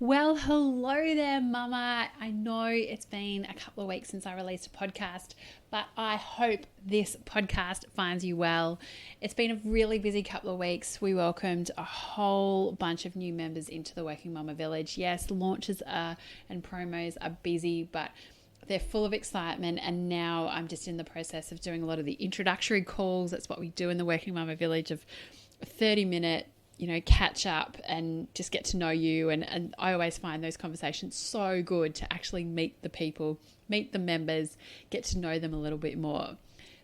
Well, hello there, Mama. I know it's been a couple of weeks since I released a podcast, but I hope this podcast finds you well. It's been a really busy couple of weeks. We welcomed a whole bunch of new members into the Working Mama Village. Yes, launches and promos are busy, but they're full of excitement. And now I'm just in the process of doing a lot of the introductory calls. That's what we do in the Working Mama Village, of a 30-minute catch up and just get to know you. And I always find those conversations so good to actually meet the people, meet the members, get to know them a little bit more.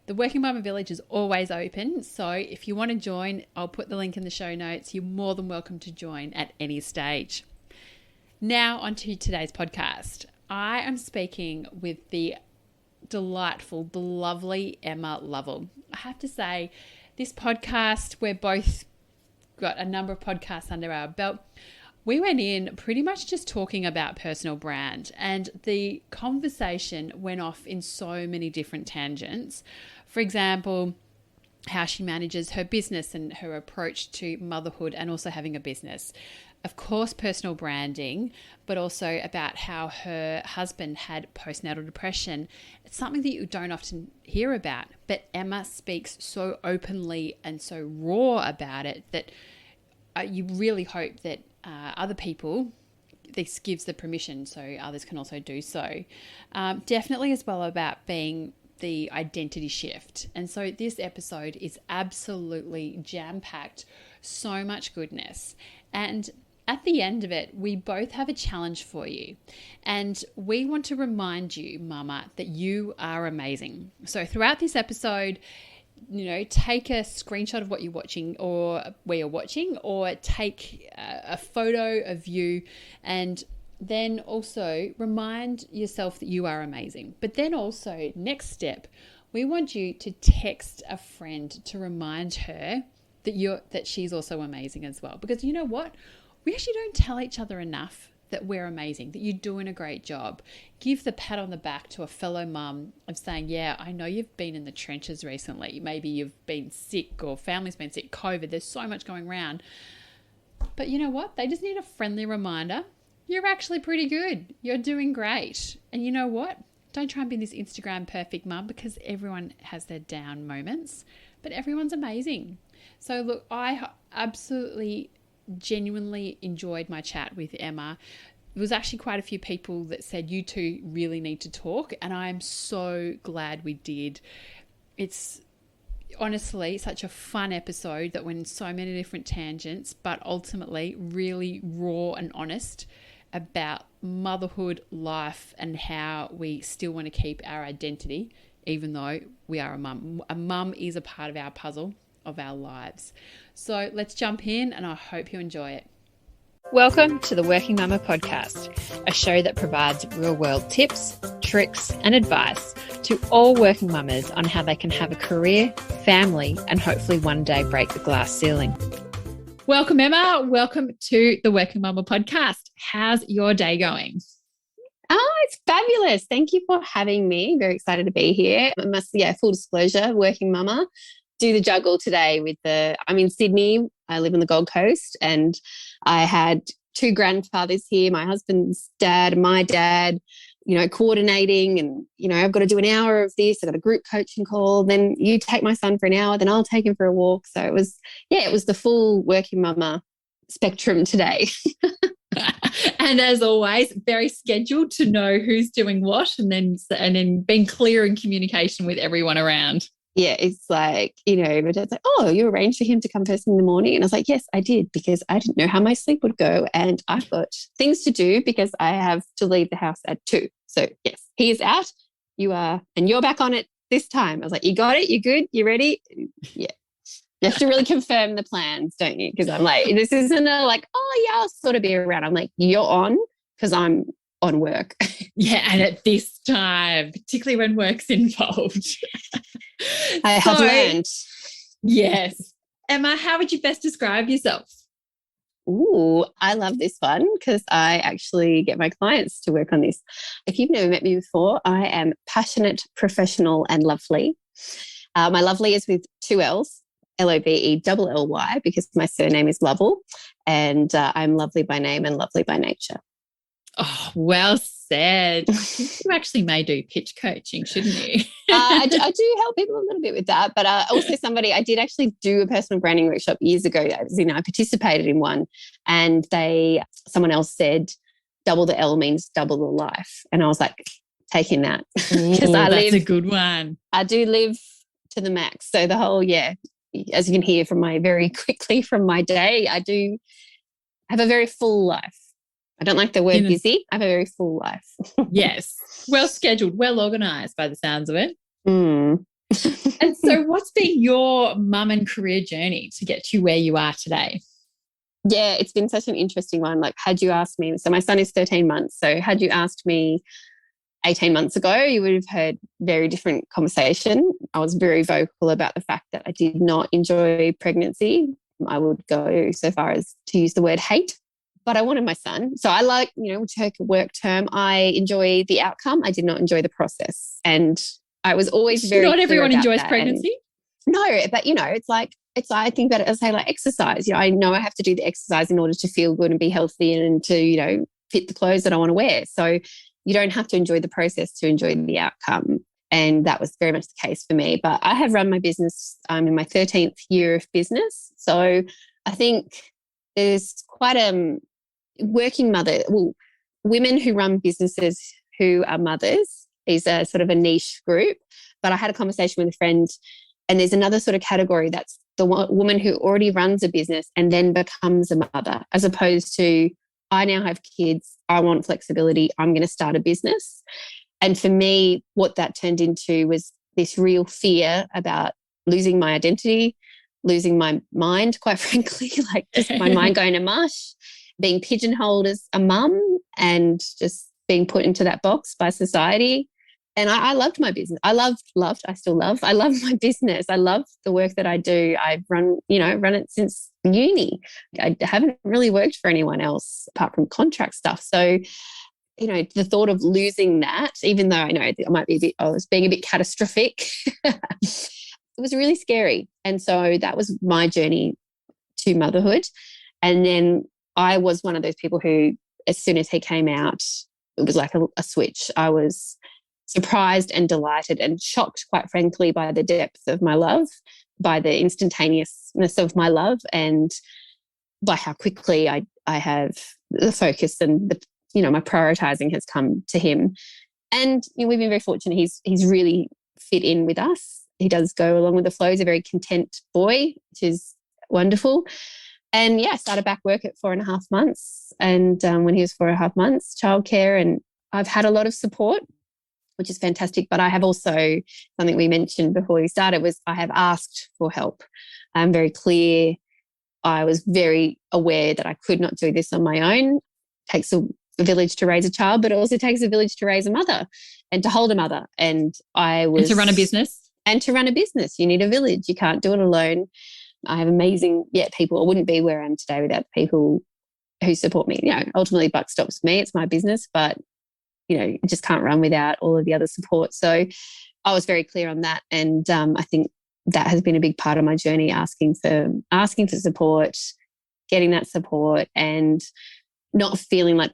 The Working Mama Village is always open. So if you want to join, I'll put the link in the show notes. You're more than welcome to join at any stage. Now on to today's podcast. I am speaking with the delightful, the lovely Emma Lovell. I have to say, this podcast, we're both got a number of podcasts under our belt. We went in pretty much just talking about personal brand, and the conversation went off in so many different tangents. For example, how she manages her business and her approach to motherhood and also having a business. Of course, personal branding, but also about how her husband had postnatal depression. It's something that you don't often hear about, but Emma speaks so openly and so raw about it that you really hope that other people, this gives the permission so others can also do so. Definitely as well about being the identity shift. And so this episode is absolutely jam-packed, so much goodness. And at the end of it, we both have a challenge for you. And we want to remind you, Mama, that you are amazing. So throughout this episode, take a screenshot of what you're watching or where you're watching, or take a photo of you, and then also remind yourself that you are amazing. But then also, next step, we want you to text a friend to remind her that she's also amazing as well. Because you know what? We actually don't tell each other enough that we're amazing, that you're doing a great job. Give the pat on the back to a fellow mum of saying, yeah, I know you've been in the trenches recently. Maybe you've been sick or family's been sick, COVID, there's so much going around. But you know what? They just need a friendly reminder. You're actually pretty good. You're doing great. And you know what? Don't try and be this Instagram perfect mum, because everyone has their down moments, but everyone's amazing. So look, I absolutely genuinely enjoyed my chat with Emma. There was actually quite a few people that said you two really need to talk, and I'm so glad we did. It's honestly such a fun episode that went in so many different tangents, but ultimately really raw and honest about motherhood, life, and how we still want to keep our identity even though we are a mum. A mum is a part of our puzzle of our lives. So let's jump in, and I hope you enjoy it. Welcome to the Working Mama Podcast, a show that provides real-world tips, tricks, and advice to all working mamas on how they can have a career, family, and hopefully one day break the glass ceiling. Welcome, Emma. Welcome to the Working Mama Podcast. How's your day going? Oh, it's fabulous. Thank you for having me. Very excited to be here. Full disclosure, working mama. Do the juggle today I'm in Sydney. I live on the Gold Coast, and I had two grandfathers here, my husband's dad, my dad, coordinating, and, I've got to do an hour of this. I've got a group coaching call. Then you take my son for an hour, then I'll take him for a walk. So it was the full working mama spectrum today. And as always, very scheduled to know who's doing what, and then being clear in communication with everyone around. Yeah, it's like, my dad's like, oh, you arranged for him to come first in the morning? And I was like, yes, I did, because I didn't know how my sleep would go. And I've got things to do because I have to leave the house at 2. So yes, he is out. You are, and you're back on it this time. I was like, you got it? You good? You ready? Yeah. You have to really confirm the plans, don't you? Because I'm like, this isn't oh yeah, I'll sort of be around. I'm like, you're on, because I'm on work. Yeah, and at this time, particularly when work's involved. I have learned. Yes. Emma, how would you best describe yourself? Ooh, I love this one because I actually get my clients to work on this. If you've never met me before, I am passionate, professional, and lovely. My lovely is with 2 L's. Lovely because my surname is Lovell, and I'm lovely by name and lovely by nature. Oh, well said. I think you actually may do pitch coaching, shouldn't you? I do help people a little bit with that, but also I did actually do a personal branding workshop years ago. I participated in one, and someone else said, double the L means double the life. And I was like, taking that. That's a good one. I do live to the max. So the whole, as you can hear from my day, I do have a very full life. I don't like the word busy. I have a very full life. Yes. Well scheduled, well organised by the sounds of it. Mm. And so what's been your mum and career journey to get you where you are today? Yeah, it's been such an interesting one. Like, had you asked me, so my son is 13 months. So had you asked me 18 months ago, you would have heard very different conversation. I was very vocal about the fact that I did not enjoy pregnancy. I would go so far as to use the word hate. But I wanted my son. So I to take a work term, I enjoy the outcome. I did not enjoy the process. And I was always very Not everyone enjoys that. pregnancy. No, but I think about it as like exercise. I know I have to do the exercise in order to feel good and be healthy and to, fit the clothes that I want to wear. So you don't have to enjoy the process to enjoy the outcome. And that was very much the case for me. But I have run my business in my 13th year of business. So I think there's quite working mother, women who run businesses who are mothers is a sort of a niche group. But I had a conversation with a friend, and there's another sort of category that's the woman who already runs a business and then becomes a mother, as opposed to, I now have kids, I want flexibility, I'm going to start a business. And for me, what that turned into was this real fear about losing my identity, losing my mind, quite frankly, like just my mind going to mush, being pigeonholed as a mum and just being put into that box by society. And I loved my business. I still love my business. I love the work that I do. I've run it since uni. I haven't really worked for anyone else apart from contract stuff. So, the thought of losing that, even though I know I was being a bit catastrophic, it was really scary. And so that was my journey to motherhood. And then I was one of those people who, as soon as he came out, it was like a switch. I was surprised and delighted and shocked, quite frankly, by the depth of my love, by the instantaneousness of my love, and by how quickly I have the focus and my prioritizing has come to him. And we've been very fortunate. He's really fit in with us. He does go along with the flow. He's a very content boy, which is wonderful. And I started back work at 4.5 months. And when he was 4.5 months, childcare, and I've had a lot of support, which is fantastic. But I have also, something we mentioned before we started, was I have asked for help. I'm very clear. I was very aware that I could not do this on my own. It takes a village to raise a child, but it also takes a village to raise a mother and to hold a mother. And to run a business. And to run a business, you need a village. You can't do it alone. I have amazing people. I wouldn't be where I am today without the people who support me. Ultimately, buck stops with me. It's my business, but you just can't run without all of the other support. So I was very clear on that, and I think that has been a big part of my journey, asking for support, getting that support, and not feeling like,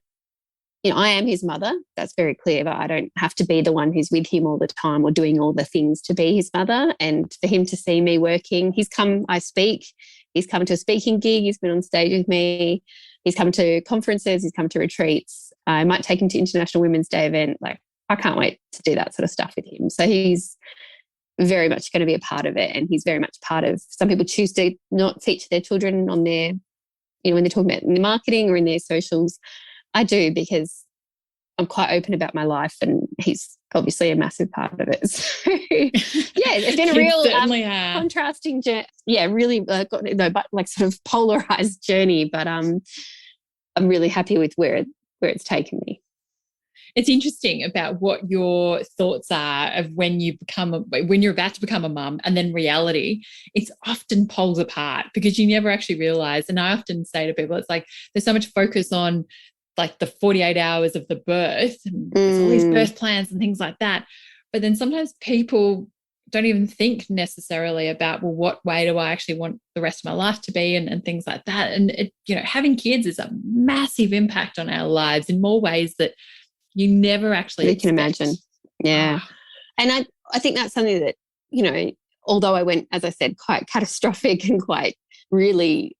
I am his mother. That's very clear, but I don't have to be the one who's with him all the time or doing all the things to be his mother. And for him to see me working, he's come to a speaking gig, he's been on stage with me, he's come to conferences, he's come to retreats. I might take him to International Women's Day event. Like, I can't wait to do that sort of stuff with him. So he's very much going to be a part of it. And he's very much part of, some people choose to not feature their children on their, when they're talking about in the marketing or in their socials. I do, because I'm quite open about my life, and he's obviously a massive part of it. So, it's been a real contrasting journey. Really sort of polarized journey, but I'm really happy with where it's taken me. It's interesting about what your thoughts are of when you're about to become a mum, and then reality. It's often poles apart because you never actually realize. And I often say to people, it's like there's so much focus on like the 48 hours of the birth, and there's all these birth plans and things like that. But then sometimes people don't even think necessarily about, well, what way do I actually want the rest of my life to be, and things like that. And it, having kids is a massive impact on our lives in more ways that you never actually You can imagine. Yeah. And I think that's something that, although I went, as I said, quite catastrophic and quite really,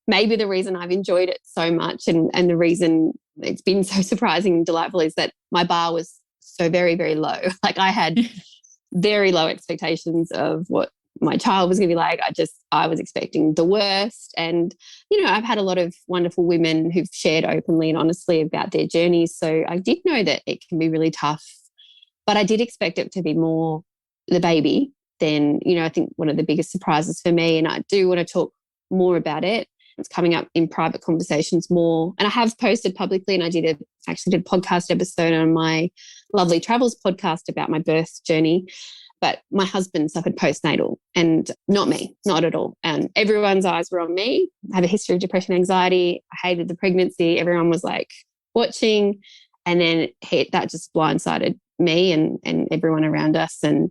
maybe the reason I've enjoyed it so much and the reason it's been so surprising and delightful is that my bar was so very, very low. Like I had very low expectations of what my child was going to be like. I was expecting the worst. And, I've had a lot of wonderful women who've shared openly and honestly about their journeys. So I did know that it can be really tough, but I did expect it to be more the baby than, I think one of the biggest surprises for me. And I do want to talk more about it. It's coming up in private conversations more. And I have posted publicly, and I actually did a podcast episode on my Lovelly Travels podcast about my birth journey. But my husband suffered postnatal, and not me, not at all. And everyone's eyes were on me. I have a history of depression, anxiety. I hated the pregnancy. Everyone was like watching. And then that just blindsided me and everyone around us. And,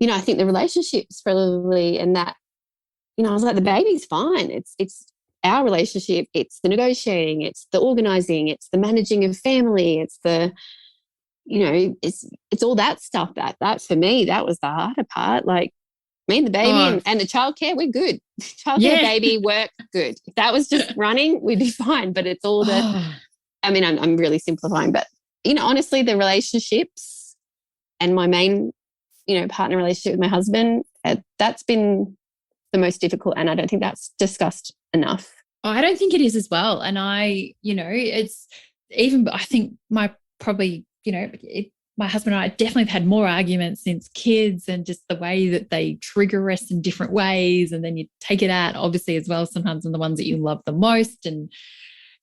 I think the relationships probably, and that, I was like, the baby's fine. It's our relationship. It's the negotiating. It's the organising. It's the managing of family. It's the, it's all that stuff that for me, that was the harder part. Like me and the baby and the childcare, we're good. Childcare, baby, work, good. If that was just running, we'd be fine. But it's all I'm really simplifying, but, honestly, the relationships and my main, partner relationship with my husband, that's been the most difficult, and I don't think that's discussed enough. Oh, I don't think it is as well. And it's even, I think my husband and I definitely have had more arguments since kids, and just the way that they trigger us in different ways. And then you take it out, obviously, as well, sometimes on the ones that you love the most. And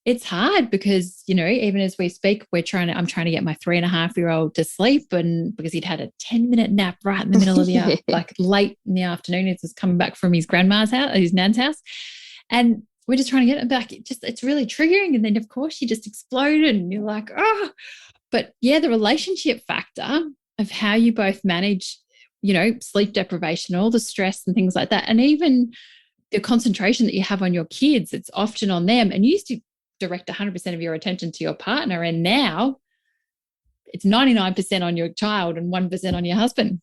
it's hard because, even as we speak, I'm trying to get my 3.5-year-old to sleep, and because he'd had a 10-minute nap right in the middle of the, like late in the afternoon, he's just coming back from his grandma's house, his nan's house. And we're just trying to get it back. It's really triggering. And then of course you just explode and you're like, oh, but yeah, the relationship factor of how you both manage, sleep deprivation, all the stress and things like that. And even the concentration that you have on your kids, it's often on them. And you used to direct 100% of your attention to your partner. And now it's 99% on your child and 1% on your husband.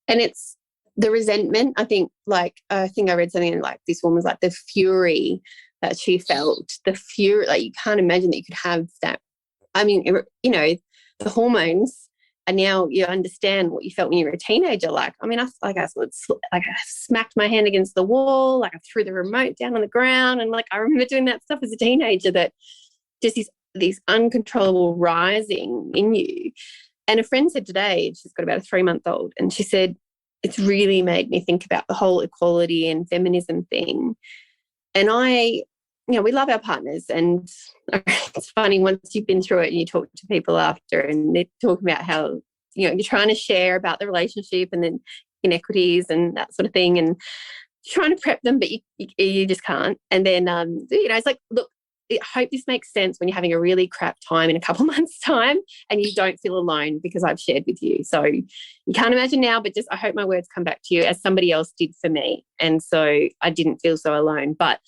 And it's the resentment. I think I read something like this one was like the fury that she felt, the fury, like you can't imagine that you could have that. I mean, the hormones, and now you understand what you felt when you were a teenager. Like, I mean, I smacked my hand against the wall, like I threw the remote down on the ground. And like, I remember doing that stuff as a teenager, that just this uncontrollable rising in you. And a friend said today, she's got about a 3-month-old, and she said, it's really made me think about the whole equality and feminism thing. And we love our partners, and it's funny once you've been through it and you talk to people after, and they're talking about how, you're trying to share about the relationship and then inequities and that sort of thing, and trying to prep them, but you just can't. And then, it's like, look, I hope this makes sense when you're having a really crap time in a couple of months' time and you don't feel alone because I've shared with you. So you can't imagine now, but just I hope my words come back to you as somebody else did for me. And so I didn't feel so alone. But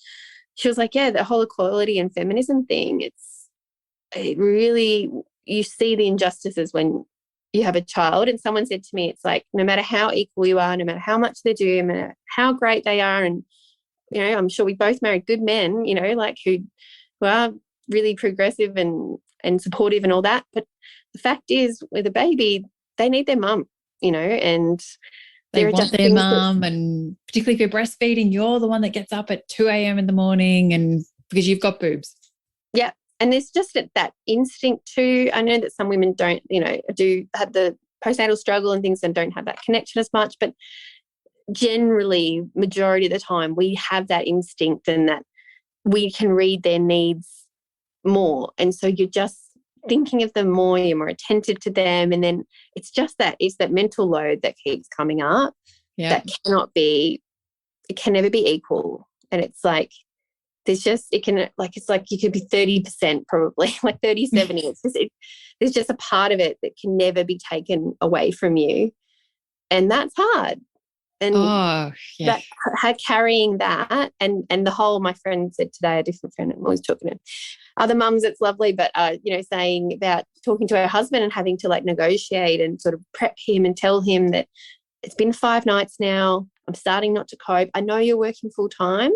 she was like, yeah, the whole equality and feminism thing, it really, you see the injustices when you have a child. And someone said to me, it's like, no matter how equal you are, no matter how much they do, no matter how great they are, and, I'm sure we both married good men, like who are really progressive and supportive and all that. But the fact is, with a baby, they need their mum, and they want their mum, and particularly if you're breastfeeding, you're the one that gets up at 2 a.m. in the morning, and because you've got boobs. Yeah. And there's just that instinct too. I know that some women don't, do have the postnatal struggle and things and don't have that connection as much, but generally, majority of the time, we have that instinct and that we can read their needs more. And so you're just thinking of them more, you're more attentive to them. And then it's that mental load that keeps coming up. That it can never be equal. And it's like, it's like you could be 30% probably, like 30-70. There's just a part of it that can never be taken away from you. And that's hard. And Oh, yeah. that her carrying that and the whole, my friend said today, a different friend, I'm always talking to other mums, it's lovely, but saying about talking to her husband and having to like negotiate and sort of prep him and tell him that it's been 5 nights now, I'm starting not to cope. I know you're working full time,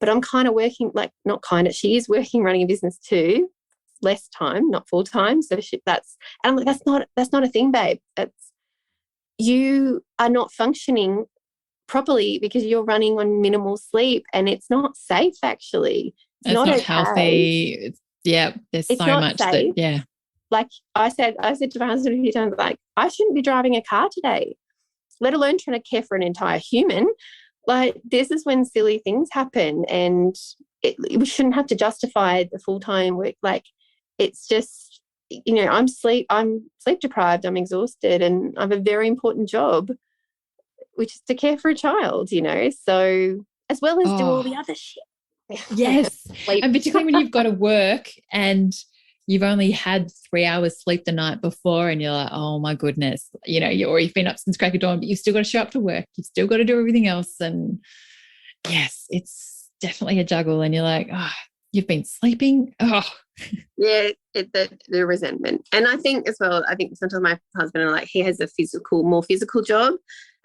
but I'm kind of working, like not kind of, she is working, running a business too, less time, not full time. So and I'm like, that's not a thing, babe. You are not functioning properly because you're running on minimal sleep, and it's not safe. Actually, it's not okay. Healthy. There's it's so not much safe. that like I said to my husband a few times, like, I shouldn't be driving a car today, let alone trying to care for an entire human. Like, this is when silly things happen, and we shouldn't have to justify the full-time work. Like, it's just, I'm sleep deprived, I'm exhausted, and I have a very important job, which is to care for a child, so as well as do all the other shit. Yes. And particularly when you've got to work and you've only had 3 hours sleep the night before, and you're like, oh my goodness, you've been up since crack of dawn, but you've still got to show up to work. You've still got to do everything else. And yes, it's definitely a juggle. And you're like, oh, you've been sleeping. Oh, yeah, the resentment. And I think as well, sometimes my husband and he has a more physical job.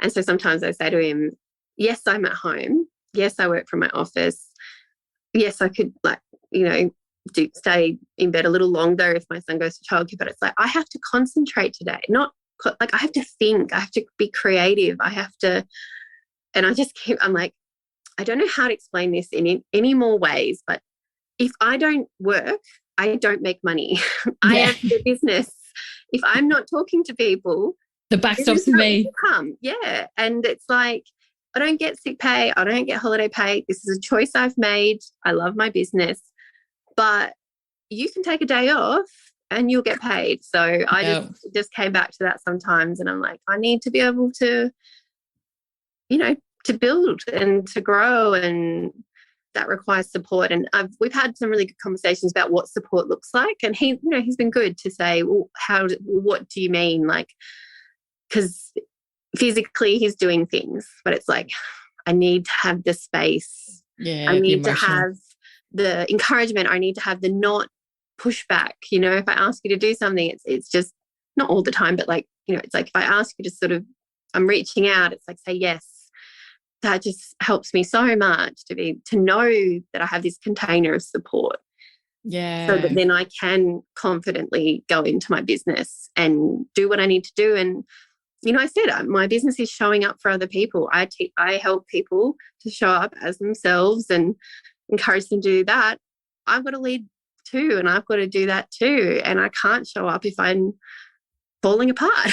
And so sometimes I say to him, yes, I'm at home. Yes, I work from my office. Yes, I could stay in bed a little longer if my son goes to childcare, but it's like, I have to concentrate today, not I have to think, I have to be creative, and I just I'm like, I don't know how to explain this in any more ways, but if I don't work, I don't make money. I am the business. If I'm not talking to people, the back stops me. Income. Yeah. And it's like, I don't get sick pay. I don't get holiday pay. This is a choice I've made. I love my business, but you can take a day off and you'll get paid. So I just came back to that sometimes, and I'm like, I need to be able to, to build and to grow, and that requires support. And we've had some really good conversations about what support looks like. And he's been good to say, well, what do you mean? Like, because physically he's doing things, but it's like, I need to have the space. Yeah, I need to have the encouragement. I need to have the not pushback. If I ask you to do something, it's just not all the time, but it's like if I ask you to sort of, I'm reaching out, it's like, say yes. That just helps me so much to know that I have this container of support. Yeah. So that then I can confidently go into my business and do what I need to do. And I said my business is showing up for other people. I help people to show up as themselves and encourage them to do that. I've got to lead too, and I've got to do that too. And I can't show up if I'm falling apart.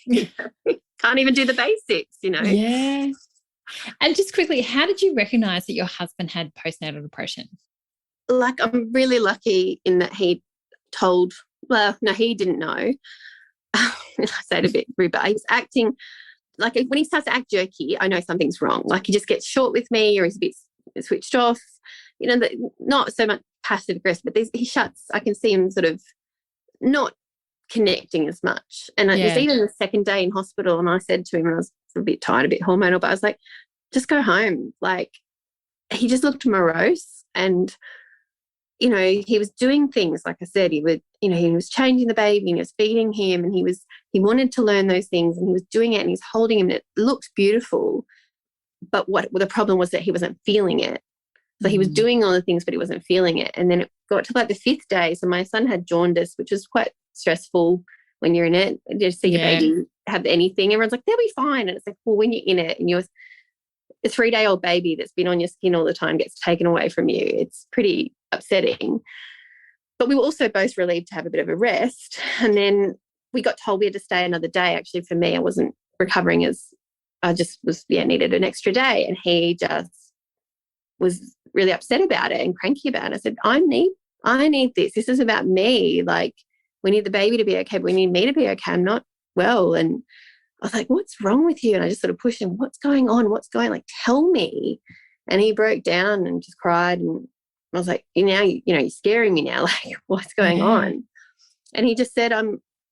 Can't even do the basics, Yeah. And just quickly, how did you recognise that your husband had postnatal depression? I'm really lucky in that he didn't know. I say it a bit rude, but he was acting like, when he starts to act jerky, I know something's wrong. Like, he just gets short with me, or he's a bit switched off, not so much passive aggressive, but he shuts. I can see him sort of not connecting as much. And it was even the second day in hospital, and I said to him, and I was a bit tired, a bit hormonal, but I was like, just go home. Like, he just looked morose, and he was doing things, like I said, he was changing the baby, and he was feeding him, and he wanted to learn those things, and he was doing it, and he's holding him, and it looked beautiful. But what the problem was that he wasn't feeling it. So he was doing all the things, but he wasn't feeling it. And then it got to the 5th day. So my son had jaundice, which was quite stressful when you're in it. You see your baby have anything, everyone's like, they'll be fine. And it's like, well, when you're in it and you're a 3-day-old baby that's been on your skin all the time gets taken away from you, it's pretty upsetting. But we were also both relieved to have a bit of a rest. And then we got told we had to stay another day. Actually, for me, I wasn't recovering, as I just was, needed an extra day. And he just was really upset about it and cranky about it. I said, I need this. This is about me. Like, we need the baby to be okay, but we need me to be okay. I'm not well. And I was like, what's wrong with you? And I just sort of pushed him, what's going on? Like, tell me. And he broke down and just cried. And I was like, you're scaring me now. Like, what's going on? And he just said,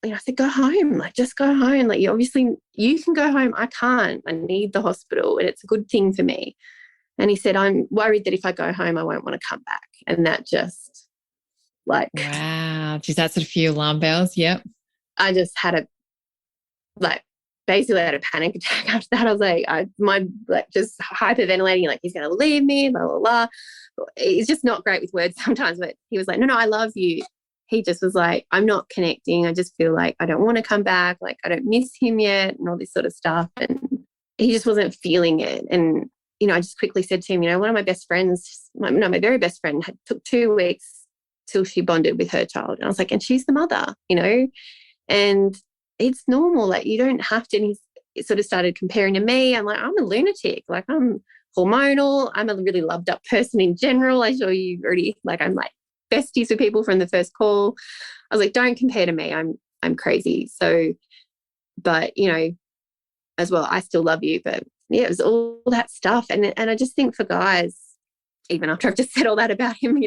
I said, go home, like, just go home. Like, you can go home. I can't. I need the hospital, and it's a good thing for me. And he said, I'm worried that if I go home, I won't want to come back. And that just like, wow. Geez, that's a few alarm bells. Yep. I just had basically had a panic attack after that. I was like, just hyperventilating, like, he's going to leave me, blah, blah, blah. He's just not great with words sometimes, but he was like, no, I love you. He just was like, I'm not connecting. I just feel like I don't want to come back. Like, I don't miss him yet, and all this sort of stuff. And he just wasn't feeling it. And, I just quickly said to him, one of my best friends, my very best friend, took 2 weeks till she bonded with her child. And I was like, and she's the mother, and it's normal. Like, you don't have to. And he sort of started comparing to me. I'm like, I'm a lunatic. Like, I'm hormonal. I'm a really loved up person in general. I saw you already, like, I'm like besties with people from the first call. I was like, don't compare to me. I'm crazy. So, but, as well, I still love you. But yeah, it was all that stuff. And I just think for guys, even after I've just said all that about him,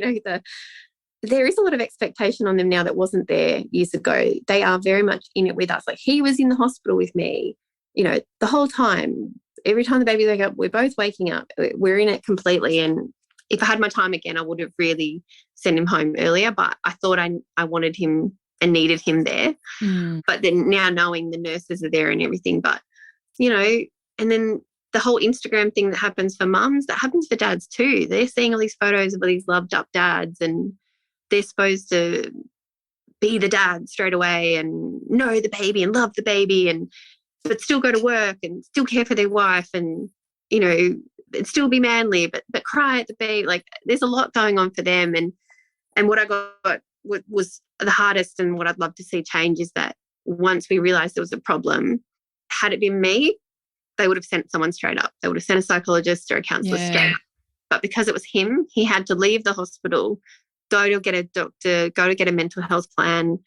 there is a lot of expectation on them now that wasn't there years ago. They are very much in it with us. Like, he was in the hospital with me, the whole time. Every time the baby woke up, we're both waking up. We're in it completely. And if I had my time again, I would have really sent him home earlier. But I thought I wanted him and needed him there. But then now knowing the nurses are there and everything, but, and then the whole Instagram thing that happens for mums, that happens for dads too. They're seeing all these photos of all these loved up dads, and they're supposed to be the dad straight away and know the baby and love the baby, but still go to work and still care for their wife, and and still be manly, but cry at the baby. Like, there's a lot going on for them. And what I got was the hardest, and what I'd love to see change is that once we realised there was a problem, had it been me, they would have sent someone straight up. They would have sent a psychologist or a counsellor straight up. But because it was him, he had to leave the hospital, go to get a doctor, go to get a mental health plan,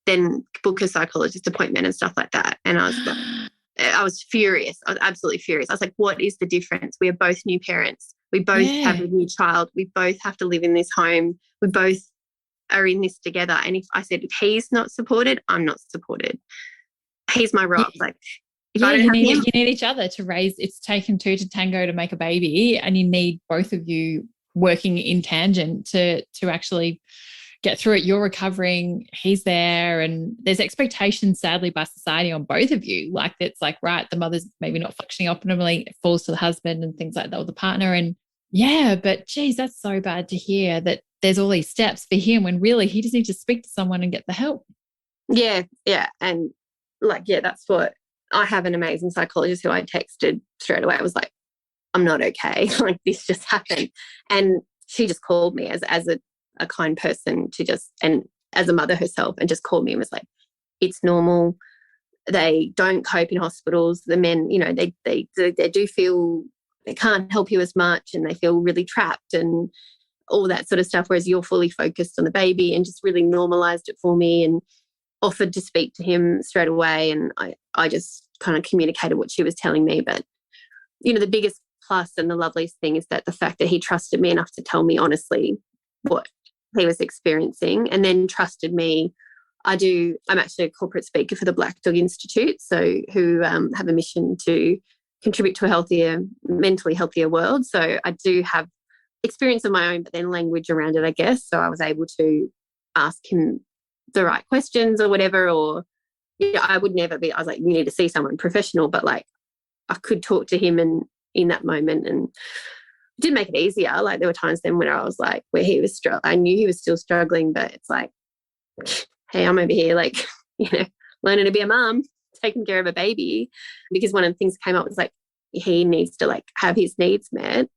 then book a psychologist appointment and stuff like that. And I was furious. I was absolutely furious. I was like, what is the difference? We are both new parents. We both have a new child. We both have to live in this home. We both are in this together. And if he's not supported, I'm not supported. He's my rock. Like, if I don't have him, you need each other to raise. It's taken two to tango to make a baby, and you need both of you working in tangent to actually get through it. You're recovering, he's there, and there's expectations, sadly, by society on both of you. Like, it's like, right, the mother's maybe not functioning optimally, it falls to the husband and things like that, or the partner. And yeah, but geez, that's so bad to hear that there's all these steps for him when really he just needs to speak to someone and get the help. Yeah. And that's what I have, an amazing psychologist who I texted straight away. I was like, I'm not okay. Like, this just happened. And she just called me as a kind person and as a mother herself, and just called me and was like, it's normal. They don't cope in hospitals. The men, they do feel they can't help you as much, and they feel really trapped and all that sort of stuff, whereas you're fully focused on the baby, and just really normalised it for me and offered to speak to him straight away. And I just kind of communicated what she was telling me. But, the biggest plus and the loveliest thing is that the fact that he trusted me enough to tell me honestly what he was experiencing, and then trusted me. I'm actually a corporate speaker for the Black Dog Institute, who have a mission to contribute to a mentally healthier world. So I do have experience of my own, but then language around it, I guess. So I was able to ask him the right questions or whatever, or I would never be, I was like, you need to see someone professional, but like, I could talk to him in that moment, and it did make it easier. Like, there were times then when I was like, where he was I knew he was still struggling, but it's like, hey, I'm over here, like, learning to be a mum, taking care of a baby, because one of the things that came up was like, he needs to like have his needs met. And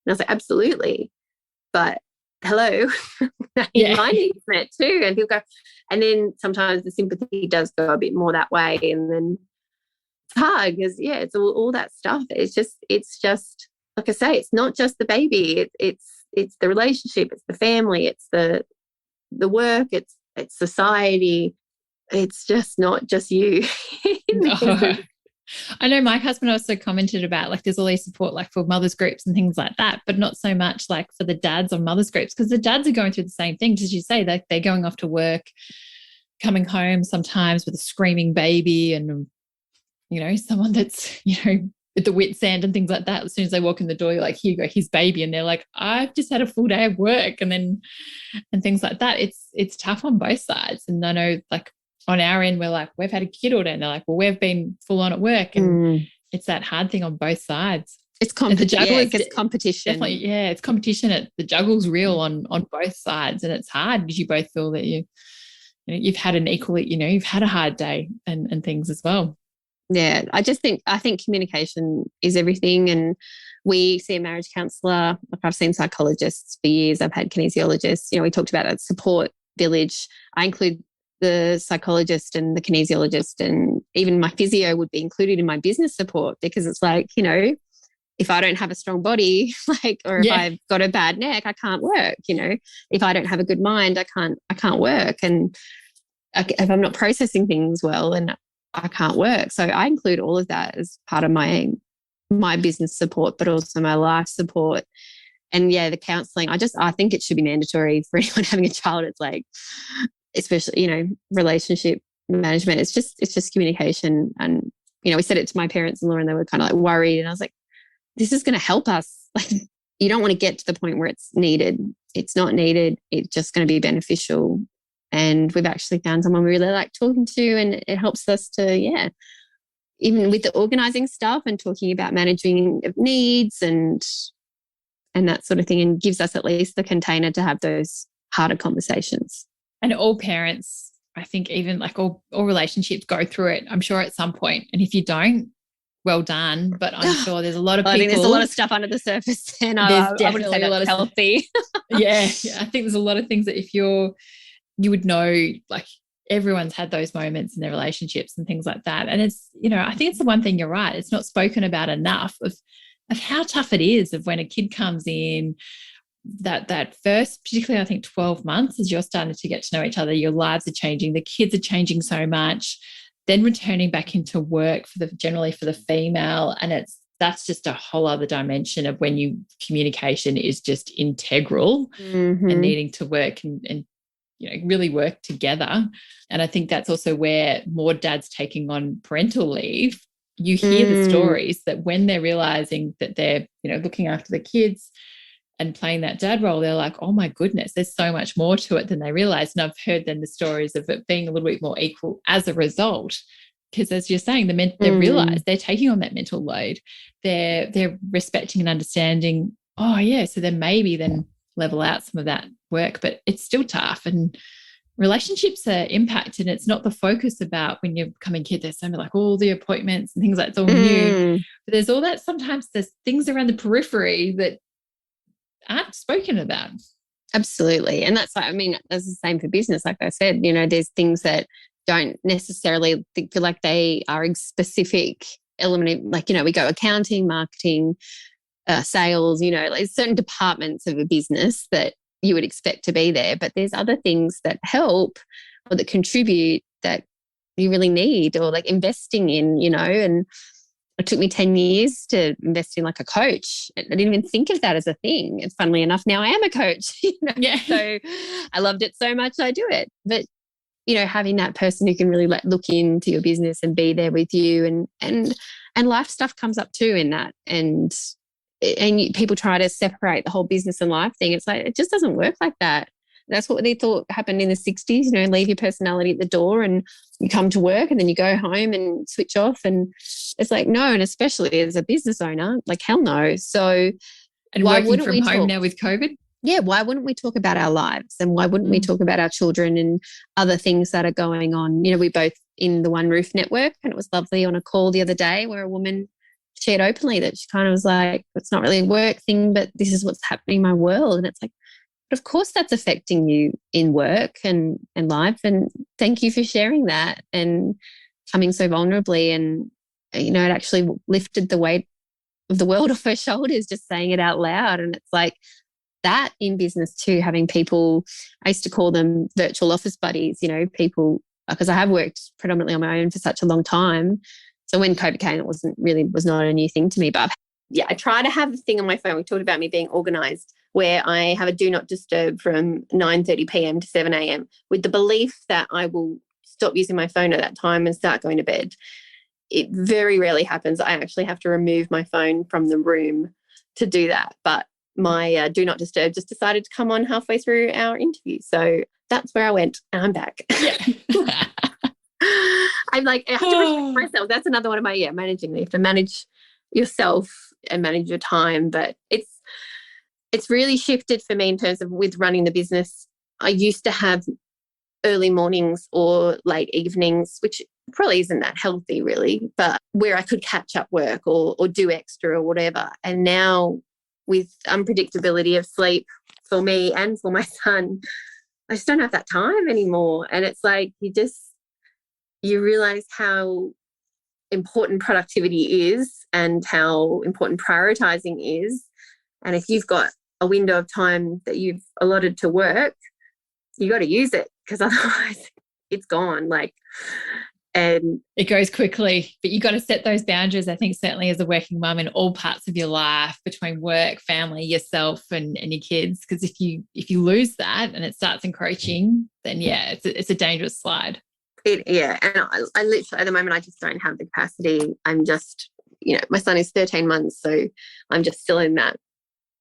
I was like, absolutely. But hello, my needs met too. And he'll go, and then sometimes the sympathy does go a bit more that way. And then it's hard because, it's all that stuff. It's just, like I say, it's not just the baby. It's the relationship. It's the family. It's the work. It's society. It's just not just you. No. I know my husband also commented about, like, there's all these support, like, for mothers groups and things like that, but not so much like for the dads on mothers groups, because the dads are going through the same things, as you say, they're going off to work, coming home sometimes with a screaming baby and, someone that's, with the wet sand and things like that. As soon as they walk in the door, you're like, here you go, his baby. And they're like, I've just had a full day of work. And things like that. It's tough on both sides. And I know, like, on our end, we're like, we've had a kid all day. And they're like, well, we've been full on at work. And it's that hard thing on both sides. It's it's competition. Definitely, yeah, it's competition. The juggle's real on both sides. And it's hard because you both feel that you've had you've had a hard day and things as well. Yeah, I think communication is everything. And we see a marriage counsellor. Like, I've seen psychologists for years. I've had kinesiologists. We talked about a support village. I include the psychologist and the kinesiologist, and even my physio would be included in my business support, because it's like, if I don't have a strong body, if I've got a bad neck, I can't work. If I don't have a good mind, I can't work. And if I'm not processing things well, and I can't work. So I include all of that as part of my business support, but also my life support. And the counselling, I think it should be mandatory for anyone having a child. It's like, especially, relationship management. It's just communication. And, we said it to my parents-in-law and they were kind of like worried. And I was like, this is going to help us. Like, you don't want to get to the point where it's needed. It's not needed. It's just going to be beneficial. And we've actually found someone we really like talking to, and it helps us to, even with the organising stuff and talking about managing of needs and that sort of thing, and gives us at least the container to have those harder conversations. And all parents, I think, even like all relationships go through it, I'm sure, at some point. And if you don't, well done. But I'm sure there's a lot of people. I think there's a lot of stuff under the surface, and I wouldn't say that's healthy. Yeah, I think there's a lot of things that if you would know, like, everyone's had those moments in their relationships and things like that. And it's, I think it's the one thing, you're right, it's not spoken about enough of how tough it is of when a kid comes in, that first, particularly I think 12 months, as you're starting to get to know each other, your lives are changing, the kids are changing so much, then returning back into work generally for the female. And that's just a whole other dimension of when communication is just integral and needing to work and really work together. And I think that's also where more dads taking on parental leave, you hear the stories that when they're realizing that they're, looking after the kids and playing that dad role, they're like, oh my goodness, there's so much more to it than they realize. And I've heard then the stories of it being a little bit more equal as a result. Because as you're saying, they realize they're taking on that mental load. They're respecting and understanding, oh yeah, so then maybe level out some of that work, but it's still tough. And relationships are impacted. It's not the focus about when you're becoming kid. There's so many, like, all the appointments and things like it's all new. But there's all that, sometimes there's things around the periphery that aren't spoken about. Absolutely. And that's like, that's the same for business. Like I said, there's things that don't necessarily feel like they are a specific element. Like, we go accounting, marketing, sales, like certain departments of a business that you would expect to be there, but there's other things that help or that contribute that you really need, or like investing in, and it took me 10 years to invest in like a coach. I didn't even think of that as a thing. And funnily enough, now I am a coach. Yeah. So I loved it so much I do it. But, having that person who can really look into your business and be there with you, and life stuff comes up too in that. And people try to separate the whole business and life thing. It's like, it just doesn't work like that. That's what they thought happened in the 60s, leave your personality at the door and you come to work and then you go home and switch off. And it's like, no, and especially as a business owner, like, hell no. So, and working from home now with COVID? Yeah, why wouldn't we talk about our lives, and why wouldn't we talk about our children and other things that are going on? We both in the One Roof Network, and it was lovely on a call the other day where a woman shared openly that she kind of was like, it's not really a work thing, but this is what's happening in my world. And it's like, but of course that's affecting you in work and life. And thank you for sharing that and coming so vulnerably. And, it actually lifted the weight of the world off her shoulders, just saying it out loud. And it's like that in business too, having people, I used to call them virtual office buddies, people, because I have worked predominantly on my own for such a long time. So when COVID came, it was not a new thing to me. But I try to have a thing on my phone. We talked about me being organised, where I have a do not disturb from 9:30 p.m. to 7 a.m. with the belief that I will stop using my phone at that time and start going to bed. It very rarely happens. I actually have to remove my phone from the room to do that. But my do not disturb just decided to come on halfway through our interview. So that's where I went, and I'm back. Yeah. I'm like, I have to protect myself. That's another one of my, managing. You have to manage yourself and manage your time. But it's really shifted for me in terms of with running the business. I used to have early mornings or late evenings, which probably isn't that healthy really, but where I could catch up work or do extra or whatever. And now with unpredictability of sleep for me and for my son, I just don't have that time anymore. And it's like you realize how important productivity is and how important prioritizing is. And if you've got a window of time that you've allotted to work, you got to use it, because otherwise it's gone. And it goes quickly, but you got to set those boundaries. I think certainly as a working mum in all parts of your life, between work, family, yourself and your kids, because if you lose that and it starts encroaching, then it's a dangerous slide. And I literally at the moment I just don't have the capacity. I'm just, my son is 13 months, so I'm just still in that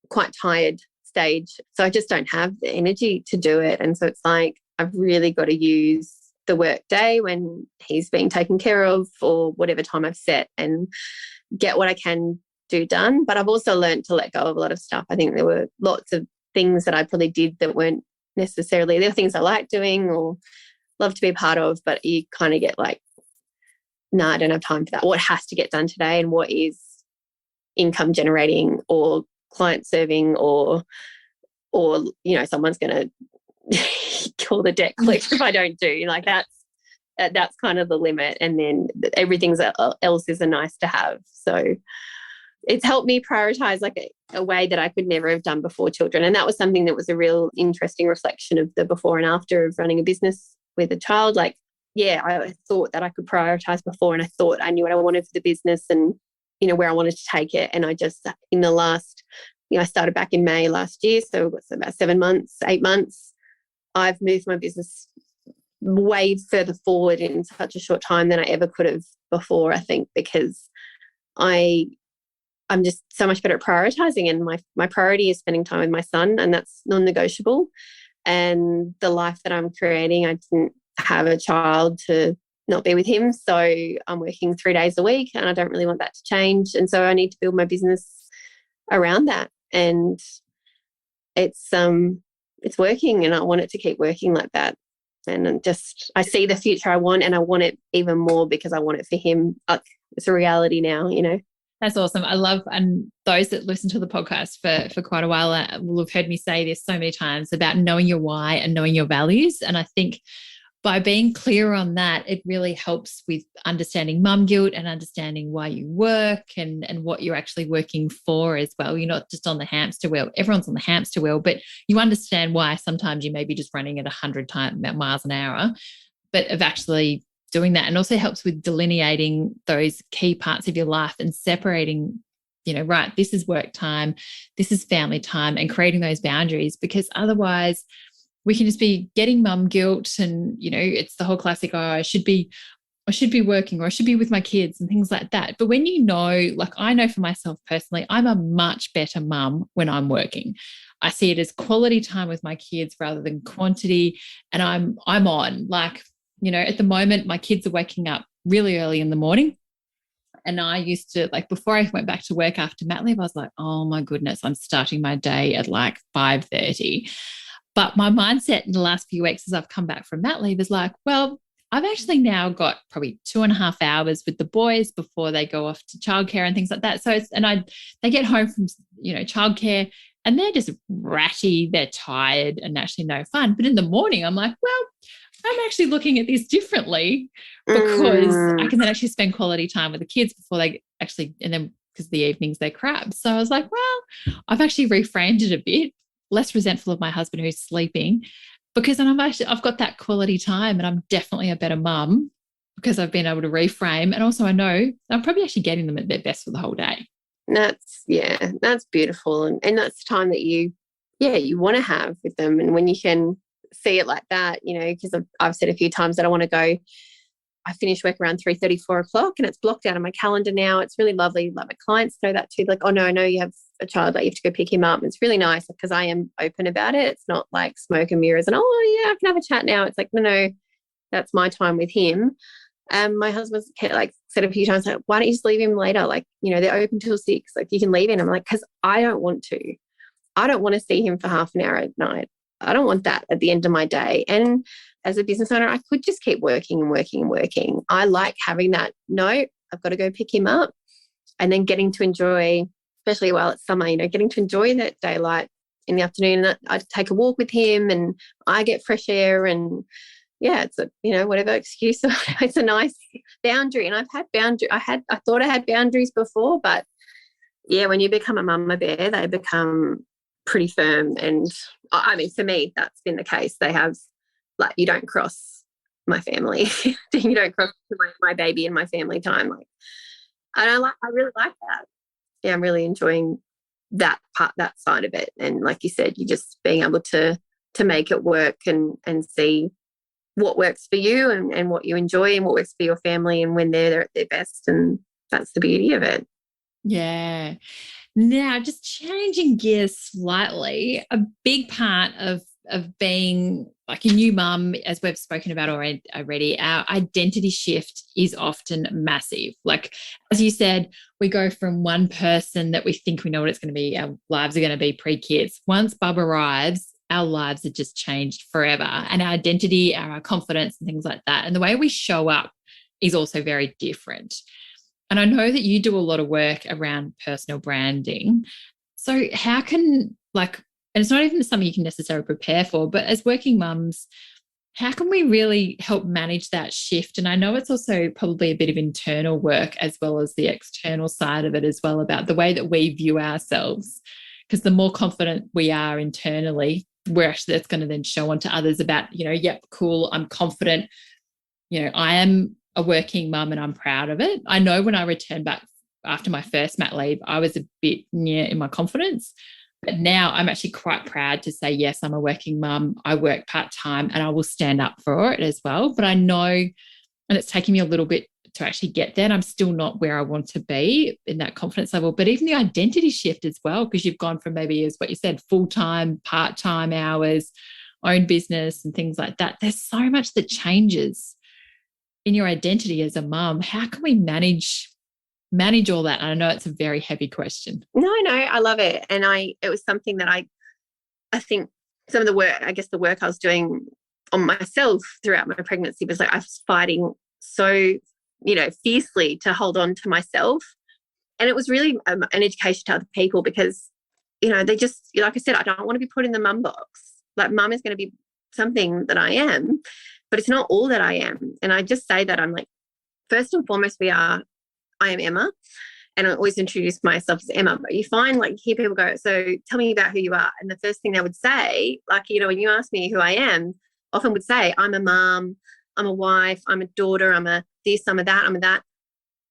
quite tired stage. So I just don't have the energy to do it. And so it's like I've really got to use the work day when he's being taken care of or whatever time I've set and get what I can do done. But I've also learned to let go of a lot of stuff. I think there were lots of things that I probably did that weren't necessarily, there were things I like doing or love to be a part of, but you kind of get like, no, I don't have time for that. What has to get done today and what is income generating or client serving or someone's going to kill the debt collector if I don't do, like that's kind of the limit. And then everything else is a nice to have. So it's helped me prioritize like a way that I could never have done before children. And that was something that was a real interesting reflection of the before and after of running a business with a child. Like, I thought that I could prioritize before, and I thought I knew what I wanted for the business and, where I wanted to take it. And I just, in the last, I started back in May last year. So it's about 8 months. I've moved my business way further forward in such a short time than I ever could have before, I think, because I'm just so much better at prioritizing, and my priority is spending time with my son, and that's non-negotiable. And the life that I'm creating, I didn't have a child to not be with him. So I'm working 3 days a week, and I don't really want that to change. And so I need to build my business around that. And it's working, and I want it to keep working like that. And I see the future I want, and I want it even more because I want it for him. It's a reality now, That's awesome. I love, and those that listen to the podcast for quite a while will have heard me say this so many times about knowing your why and knowing your values. And I think by being clear on that, it really helps with understanding mum guilt and understanding why you work and what you're actually working for as well. You're not just on the hamster wheel. Everyone's on the hamster wheel, but you understand why sometimes you may be just running at 100 miles an hour, but of actually doing that. And also helps with delineating those key parts of your life and separating, right, this is work time, this is family time, and creating those boundaries, because otherwise we can just be getting mum guilt and, it's the whole classic, I should be working, or I should be with my kids and things like that. But when like I know for myself personally, I'm a much better mum when I'm working. I see it as quality time with my kids rather than quantity. And I'm on, like, at the moment, my kids are waking up really early in the morning. And I used to, like, before I went back to work after mat leave, I was like, oh my goodness, I'm starting my day at like 5:30. But my mindset in the last few weeks as I've come back from mat leave is like, well, I've actually now got probably 2.5 hours with the boys before they go off to childcare and things like that. So they get home from, childcare, and they're just ratty, they're tired and actually no fun. But in the morning, I'm like, well, I'm actually looking at this differently because I can then actually spend quality time with the kids before they actually, and then because the evenings they're crap. So I was like, well, I've actually reframed it a bit, less resentful of my husband who's sleeping, because then I've got that quality time, and I'm definitely a better mum because I've been able to reframe. And also I know I'm probably actually getting them at their best for the whole day. That's beautiful. And that's time that you want to have with them. And when you can see it like that, you know, because I've said a few times that I want to go. I finish work around 3:30, 4 o'clock, and it's blocked out of my calendar now. It's really lovely. Like my clients know that too. Like, oh no, I know you have a child, like you have to go pick him up. It's really nice because I am open about it. It's not like smoke and mirrors and, oh yeah, I can have a chat now. It's like, no, that's my time with him. My husband's like said a few times, like, why don't you just leave him later? Like, you know, they're open till 6. Like you can leave him. I'm like, because I don't want to. I don't want to see him for half an hour at night. I don't want that at the end of my day. And as a business owner, I could just keep working and working and working. I like having that, no, I've got to go pick him up, and then getting to enjoy, especially while it's summer, you know, getting to enjoy that daylight in the afternoon. And I take a walk with him and I get fresh air, and yeah, it's a, you know, whatever excuse. It's a nice boundary. And I thought I had boundaries before, but yeah, when you become a mama bear, they become pretty firm. And I mean, for me, that's been the case. They have, like, you don't cross my family. You don't cross my baby and my family time. Like, I really like that. Yeah, I'm really enjoying that part, that side of it. And like you said, you just being able to make it work and see what works for you and what you enjoy and what works for your family and when they're at their best. And that's the beauty of it. Yeah. Now, just changing gears slightly, a big part of being like a new mum, as we've spoken about already, our identity shift is often massive. Like, as you said, we go from one person that we think we know what it's going to be, our lives are going to be pre-kids. Once Bub arrives, our lives are just changed forever. And our identity, our confidence and things like that, and the way we show up is also very different. And I know that you do a lot of work around personal branding. So how can, like, and it's not even something you can necessarily prepare for, but as working mums, how can we really help manage that shift? And I know it's also probably a bit of internal work as well as the external side of it as well, about the way that we view ourselves. Because the more confident we are internally, that's going to then show on to others about, you know, yep, cool, I'm confident, you know, I am a working mum and I'm proud of it. I know when I returned back after my first mat leave, I was a bit near in my confidence, but now I'm actually quite proud to say, yes, I'm a working mum. I work part-time and I will stand up for it as well. But I know, and it's taken me a little bit to actually get there, and I'm still not where I want to be in that confidence level. But even the identity shift as well, because you've gone from maybe, as what you said, full-time, part-time hours, own business and things like that. There's so much that changes in your identity as a mum. How can we manage all that? And I know it's a very heavy question. No, I love it. And it was something that I think some of the work, I guess the work I was doing on myself throughout my pregnancy was like, I was fighting so, you know, fiercely to hold on to myself. And it was really an education to other people because, you know, they just, like I said, I don't want to be put in the mum box. Like, mum is going to be something that I am, but it's not all that I am. And I just say that I'm like, first and foremost, I am Emma. And I always introduce myself as Emma. But you find, like, hear people go, so tell me about who you are. And the first thing they would say, like, you know, when you ask me who I am, often would say, I'm a mom, I'm a wife, I'm a daughter, I'm a this, I'm a that, I'm a that.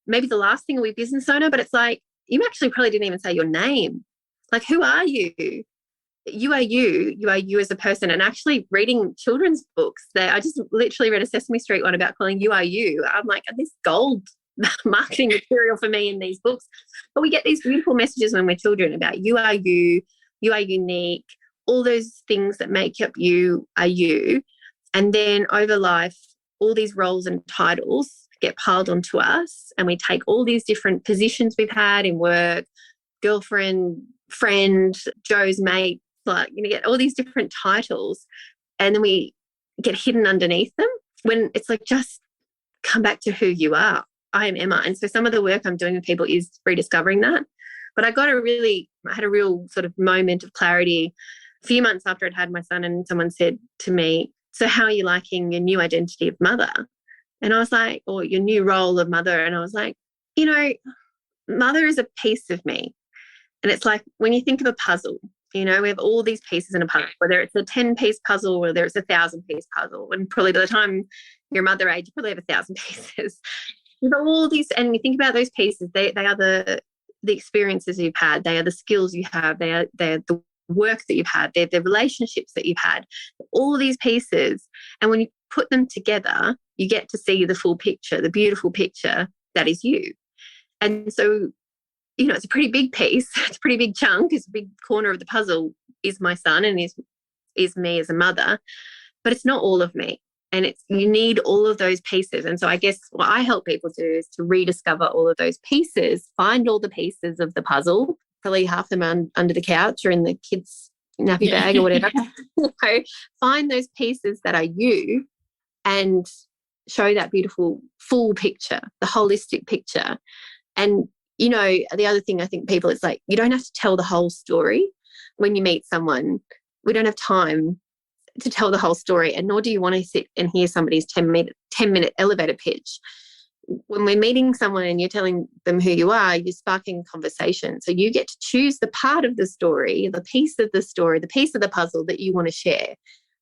Maybe the last thing will be business owner, but it's like, you actually probably didn't even say your name. Like, who are you? You are you as a person. And actually reading children's books, I just literally read a Sesame Street one about calling you are you. I'm like, this gold marketing material for me in these books. But we get these beautiful messages when we're children about you are unique, all those things that make up you are you. And then over life, all these roles and titles get piled onto us, and we take all these different positions we've had in work, girlfriend, friend, Joe's mate, like, you know, get all these different titles, and then we get hidden underneath them when it's like, just come back to who you are. I am Emma. And so some of the work I'm doing with people is rediscovering that. But I had a real sort of moment of clarity a few months after I'd had my son, and someone said to me, so how are you liking your new identity of mother? And I was like, or your new role of mother. And I was like, you know, mother is a piece of me. And it's like, when you think of a puzzle, you know, we have all these pieces in a puzzle, whether it's a 10-piece puzzle or whether it's a 1,000-piece puzzle. And probably by the time you're mother age, you probably have 1,000 pieces. With all these, and you think about those pieces, they are the experiences you've had, they are the skills you have, they are the work that you've had, the relationships that you've had, all these pieces. And when you put them together, you get to see the full picture, the beautiful picture that is you. And so, you know, it's a pretty big piece. It's a pretty big chunk. It's a big corner of the puzzle is my son and is me as a mother, but it's not all of me. And you need all of those pieces. And so I guess what I help people do is to rediscover all of those pieces, find all the pieces of the puzzle, probably half them under the couch or in the kids' nappy bag or whatever. So find those pieces that are you and show that beautiful full picture, the holistic picture. And, you know, the other thing I think people, it's like, you don't have to tell the whole story when you meet someone. We don't have time to tell the whole story, and nor do you want to sit and hear somebody's 10-minute elevator pitch. When we're meeting someone and you're telling them who you are, you're sparking conversation. So you get to choose the part of the story, the piece of the story, the piece of the puzzle that you want to share.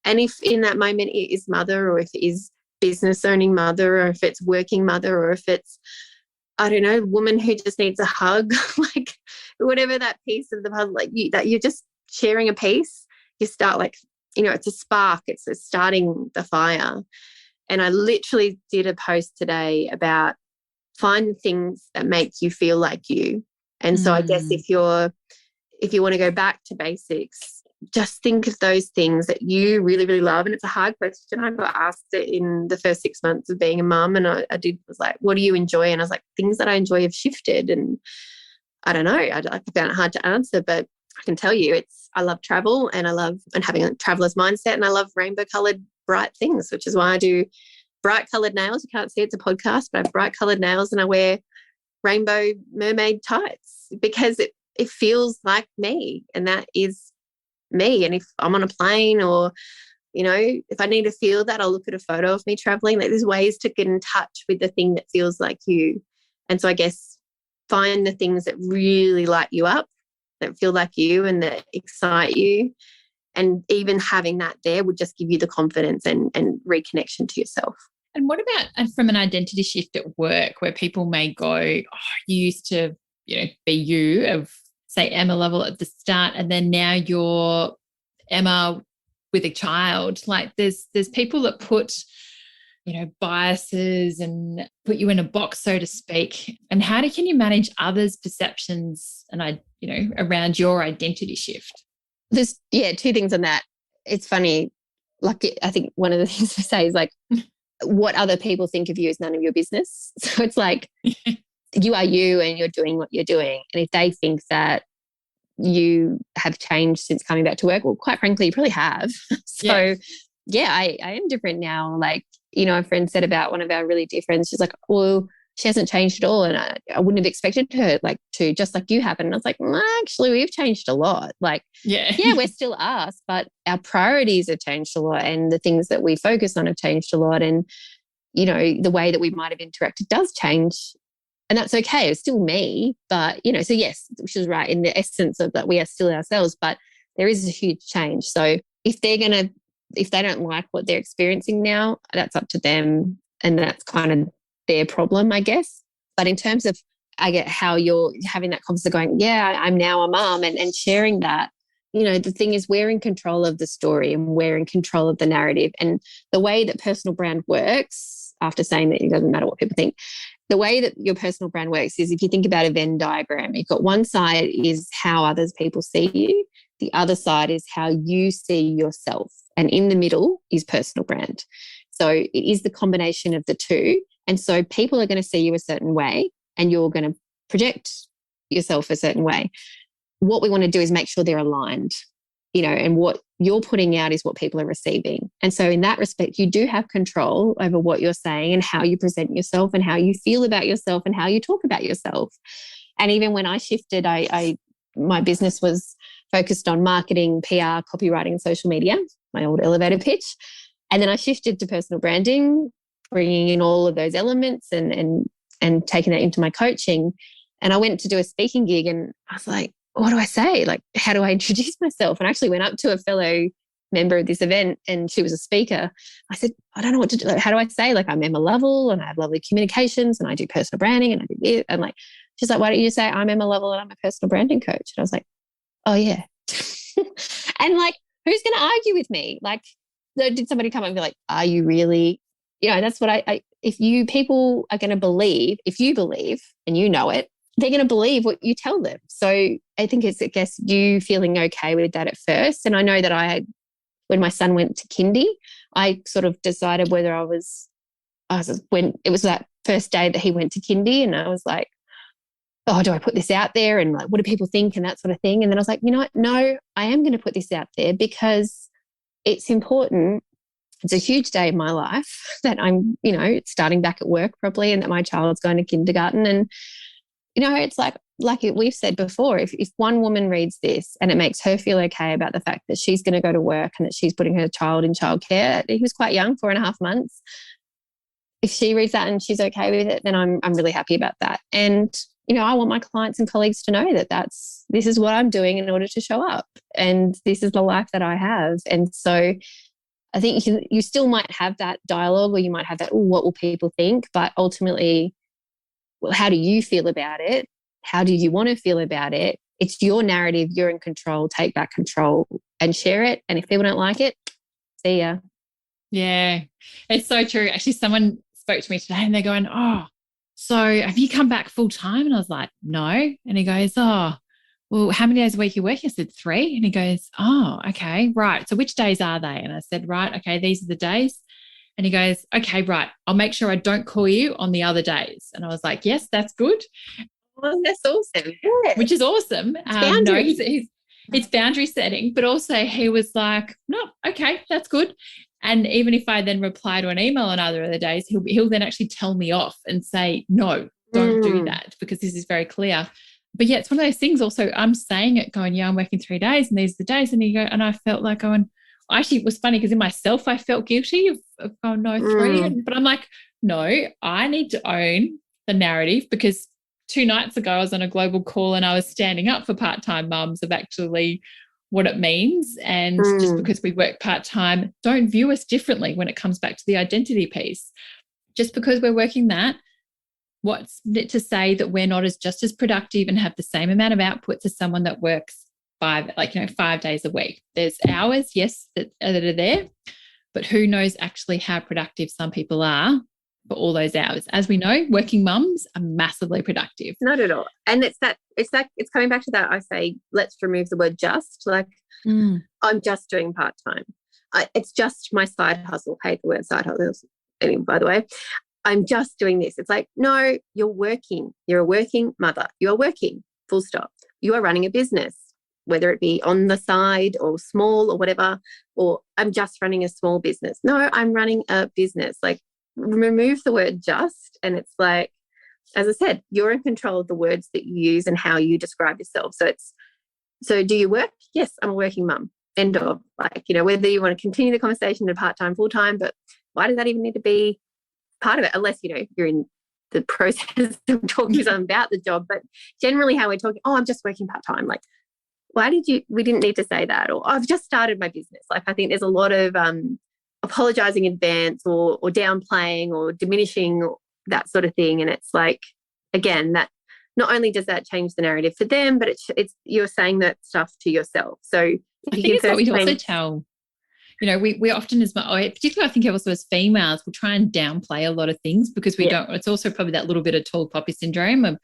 And if in that moment it is mother, or if it is business owning mother, or if it's working mother, or if it's, I don't know, woman who just needs a hug, like whatever that piece of the puzzle, like that you're just sharing a piece, you start like, you know, it's a spark, it's starting the fire. And I literally did a post today about find things that make you feel like you. And so I guess if you want to go back to basics, just think of those things that you really, really love. And it's a hard question. I got asked it in the first 6 months of being a mum, and I was like, what do you enjoy? And I was like, things that I enjoy have shifted. And I don't know, I found it hard to answer, but I can tell you I love travel, and I love having a traveler's mindset, and I love rainbow coloured bright things, which is why I do bright coloured nails. You can't see it's a podcast, but I have bright coloured nails, and I wear rainbow mermaid tights because it feels like me, and that is me. And if I'm on a plane, or, you know, if I need to feel that, I'll look at a photo of me traveling. Like, there's ways to get in touch with the thing that feels like you. And so I guess find the things that really light you up, that feel like you and that excite you. And even having that there would just give you the confidence and reconnection to yourself. And what about from an identity shift at work, where people may go, oh, you used to, you know, be you of, say, Emma Lovell at the start, and then now you're Emma with a child. Like there's people that put, you know, biases and put you in a box, so to speak. And how can you manage others' perceptions and, you know, around your identity shift? There's, two things on that. It's funny. Like, I think one of the things to say is like, what other people think of you is none of your business. So it's like, you are you and you're doing what you're doing. And if they think that you have changed since coming back to work, well, quite frankly, you probably have. So I am different now. Like, you know, a friend said about one of our really dear friends, she's like, well, she hasn't changed at all. And I wouldn't have expected her to, just like you have. And I was like, actually, we've changed a lot. Like, we're still us, but our priorities have changed a lot, and the things that we focus on have changed a lot. And, you know, the way that we might have interacted does change, and that's okay. It's still me, but, you know, so yes, she was right in the essence of that we are still ourselves, but there is a huge change. So if they don't like what they're experiencing now, that's up to them, and that's kind of their problem, I guess. But in terms of, I get how you're having that conversation going, I'm now a mom, and sharing that, you know, the thing is we're in control of the story and we're in control of the narrative. And the way that personal brand works, after saying that it doesn't matter what people think, the way that your personal brand works is, if you think about a Venn diagram, you've got one side is how others people see you. The other side is how you see yourself. And in the middle is personal brand. So it is the combination of the two. And so people are going to see you a certain way, and you're going to project yourself a certain way. What we want to do is make sure they're aligned, you know, and what you're putting out is what people are receiving. And so in that respect, you do have control over what you're saying and how you present yourself and how you feel about yourself and how you talk about yourself. And even when I shifted, my business was focused on marketing, PR, copywriting, and social media, my old elevator pitch. And then I shifted to personal branding, bringing in all of those elements and taking that into my coaching. And I went to do a speaking gig, and I was like, what do I say? Like, how do I introduce myself? And I actually went up to a fellow member of this event, and she was a speaker. I said, I don't know what to do. Like, how do I say? Like, I'm Emma Lovell, and I have Lovelly Communications, and I do personal branding, and I do this. And like, she's like, why don't you say I'm Emma Lovell and I'm a personal branding coach? And I was like, oh yeah. And like, who's going to argue with me? Like, did somebody come up and be like, are you really, that's what if people are going to believe, if you believe and you know it, they're going to believe what you tell them. So I think it's, I guess, you feeling okay with that at first. And I know that when my son went to kindy, I sort of decided whether when it was that first day that he went to kindy, and I was like, oh, do I put this out there? And like, what do people think? And that sort of thing. And then I was like, you know what? No, I am going to put this out there because it's important. It's a huge day in my life that I'm, starting back at work probably, and that my child's going to kindergarten. And, it's like we've said before, if one woman reads this and it makes her feel okay about the fact that she's going to go to work and that she's putting her child in childcare, he was quite young, 4.5 months. If she reads that and she's okay with it, then I'm really happy about that. And, I want my clients and colleagues to know that this is what I'm doing in order to show up, and this is the life that I have. And so I think you still might have that dialogue, or you might have that, what will people think? But ultimately, well, how do you feel about it? How do you want to feel about it? It's your narrative. You're in control. Take back control and share it. And if people don't like it, see ya. Yeah, it's so true. Actually, someone spoke to me today and they're going, oh, so have you come back full time? And I was like, no. And he goes, oh, well, how many days a week you work? I said 3. And he goes, oh, okay, right. So which days are they? And I said, right, okay, these are the days. And he goes, okay, right, I'll make sure I don't call you on the other days. And I was like, yes, that's good. Well, that's awesome. Yeah. Which is awesome. No, it's boundary setting, but also he was like, no, okay, that's good. And even if I then reply to an email on other of the days, he'll then actually tell me off and say, no, don't do that, because this is very clear. But yeah, it's one of those things also, I'm saying it going, yeah, I'm working 3 days and these are the days. And I felt like actually it was funny because in myself, I felt guilty of going, no, 3. But I'm like, no, I need to own the narrative, because 2 nights ago I was on a global call and I was standing up for part-time mums of actually what it means. And just because we work part-time, don't view us differently when it comes back to the identity piece. Just because we're working that, what's it to say that we're not just as productive and have the same amount of output as someone that works 5 days a week? There's hours, yes, that are there, but who knows actually how productive some people are for all those hours. As we know, working mums are massively productive. Not at all. And it's coming back to that. I say, let's remove the word just. Like, I'm just doing part-time. It's just my side hustle. Hate the word side hustle. Anyway, by the way, I'm just doing this. It's like, no, you're working. You're a working mother. You are working, full stop. You are running a business, whether it be on the side or small or whatever, or I'm just running a small business. No, I'm running a business. Like, remove the word just, and it's like, as I said, you're in control of the words that you use and how you describe yourself. So do you work? Yes, I'm a working mum. End of. Like, whether you want to continue the conversation to part-time, full-time, but why does that even need to be part of it? Unless, you're in the process of talking to someone about the job. But generally how we're talking, oh, I'm just working part-time. Like, we didn't need to say that. Or I've just started my business. Like, I think there's a lot of apologizing in advance or downplaying or diminishing that sort of thing. And it's like, again, that not only does that change the narrative for them, but it's you're saying that stuff to yourself. So I think it's what we also tell. We often, particularly I think also as females, we'll try and downplay a lot of things because we don't. It's also probably that little bit of tall poppy syndrome of,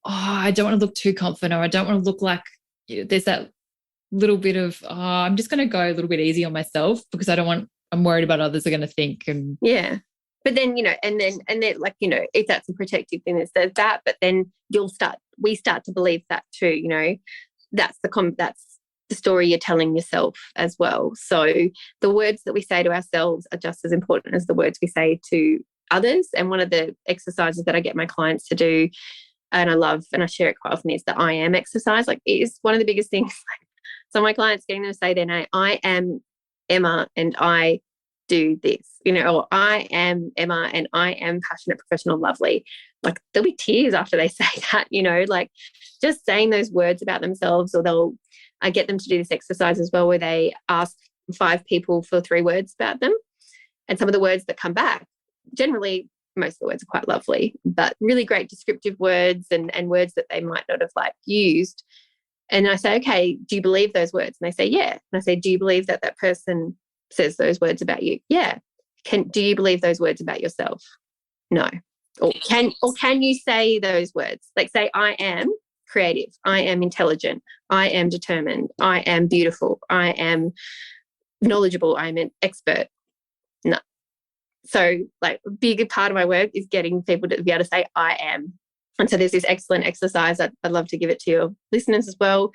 I don't want to look too confident, or I don't want to look like, there's that little bit of, I'm just going to go a little bit easy on myself because I'm worried about others are going to think. And yeah. But then, and then like, if that's a protective thing that says that, but then we start to believe that too, that's the story you're telling yourself as well. So the words that we say to ourselves are just as important as the words we say to others. And one of the exercises that I get my clients to do, and I love, and I share it quite often, is the I am exercise. Like, it is one of the biggest things. So my clients getting them to say their name, I am Emma and I do this, or I am Emma and I am passionate, professional, lovely. Like, there'll be tears after they say that, like just saying those words about themselves. Or I get them to do this exercise as well, where they ask 5 people for 3 words about them. And some of the words that come back, generally, most of the words are quite lovely, but really great descriptive words and words that they might not have used. And I say, okay, do you believe those words? And they say, yeah. And I say, do you believe that that person says those words about you? Yeah. Do you believe those words about yourself? No. Or can you say those words? Like say, I am creative. I am intelligent. I am determined. I am beautiful. I am knowledgeable. I'm an expert. No. So like a big part of my work is getting people to be able to say, I am. And so there's this excellent exercise. I'd love to give it to your listeners as well.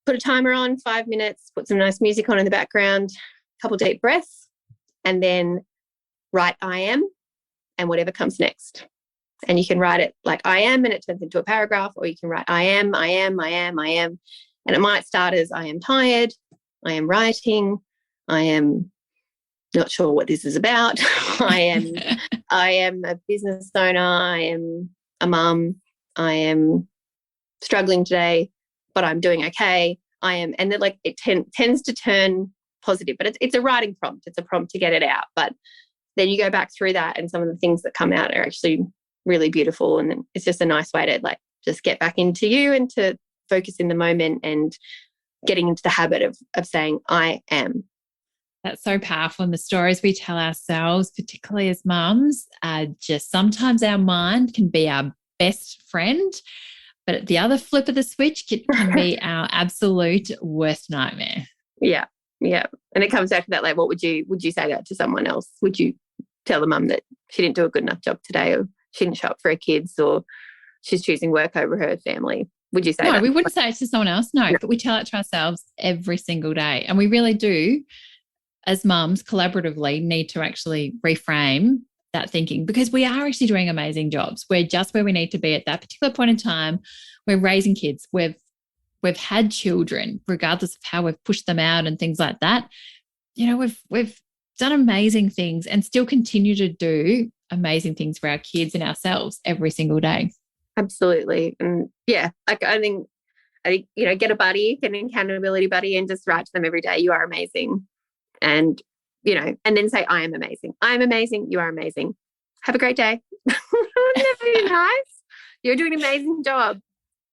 Put a timer on, 5 minutes, put some nice music on in the background, a couple deep breaths, and then write I am and whatever comes next. And you can write it like I am and it turns into a paragraph, or you can write I am, I am, I am, I am. And it might start as I am tired, I am writing, I am not sure what this is about. I am a business owner, I am a mum, I am struggling today, but I'm doing okay. I am, and then like it tends to turn positive, but it's a writing prompt. It's a prompt to get it out. But then you go back through that and some of the things that come out are actually really beautiful. And it's just a nice way to like just get back into you and to focus in the moment and getting into the habit of saying, I am. That's so powerful. And the stories we tell ourselves, particularly as mums, are just sometimes our mind can be our best friend, but at the other flip of the switch, it can be our absolute worst nightmare. Yeah. Yeah. And it comes back to that, like, what would you say that to someone else? Would you tell the mum that she didn't do a good enough job today, or she didn't show up for her kids, or she's choosing work over her family? Would you say that? No, we wouldn't say it to someone else. No, but we tell it to ourselves every single day. And we really do, as mums, collaboratively need to actually reframe that thinking, because we are actually doing amazing jobs. We're just where we need to be at that particular point in time. We're raising kids. We've had children, regardless of how we've pushed them out and things like that. You know, we've done amazing things and still continue to do amazing things for our kids and ourselves every single day. Absolutely. And yeah, like I think, you know, get a buddy, get an accountability buddy, and just write to them every day, you are amazing. And, you know, and then say, I am amazing. I am amazing. You are amazing. Have a great day. Wouldn't that be nice? You're doing an amazing job.